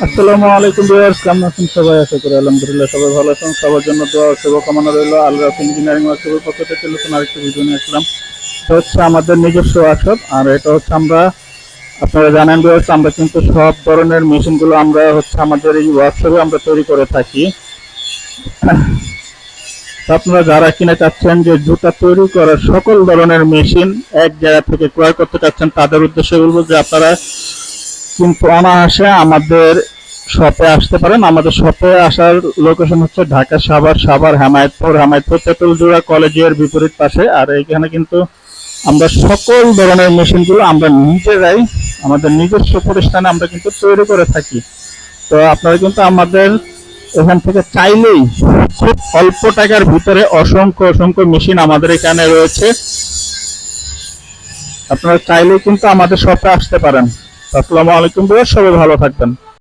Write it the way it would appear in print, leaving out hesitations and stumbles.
আসসালামু আলাইকুম ভিউয়ার্স, কেমন আছেন সবাই? আশা করি আলহামদুলিল্লাহ সবাই ভালো আছেন। সবার জন্য দোয়া ও শুভকামনা রইল। আল রাফি ইঞ্জিনিয়ারিং ওয়ার্কশপের পক্ষ থেকে নতুন আরেকটি ভিডিও নিয়ে আসলাম। এটা হচ্ছে আমাদের নিজস্ব ওয়ার্কশপ, আর এটা হচ্ছে আপনারা জানেন ভিউয়ার্স, আমরা কিন্তু সব ধরনের মেশিনগুলো আমরা হচ্ছে আমাদের এই ওয়ার্কশপে আমরা তৈরি করে থাকি। তো আপনারা যারা কিনে চাচ্ছেন যে জুতা তৈরি করার সকল ধরনের মেশিন এক জায়গা থেকে ক্রয় করতে চাচ্ছেন, তাদের উদ্দেশ্যে বলবো যে আপনারা কিন্তু অনায়াসে আমাদের শপে আসতে পারেন। আমাদের শপে আসার লোকেশন হচ্ছে ঢাকা সাভার হেমায়তপুর তেঁতুলজোড়া কলেজের বিপরীত পাশে। আর এখানে কিন্তু আমরা সকল ধরনের মেশিনগুলো আমরা নিজেরাই আমাদের নিজস্ব প্রতিষ্ঠানে আমরা কিন্তু তৈরি করে থাকি। তো আপনারা কিন্তু আমাদের এখান থেকে চাইলেই খুব অল্প টাকার ভিতরে অসংখ্য মেশিন আমাদের এখানে রয়েছে। আপনারা চাইলেই কিন্তু আমাদের শপে আসতে পারেন। আসসালামু আলাইকুম, সবাই ভালো থাকবেন।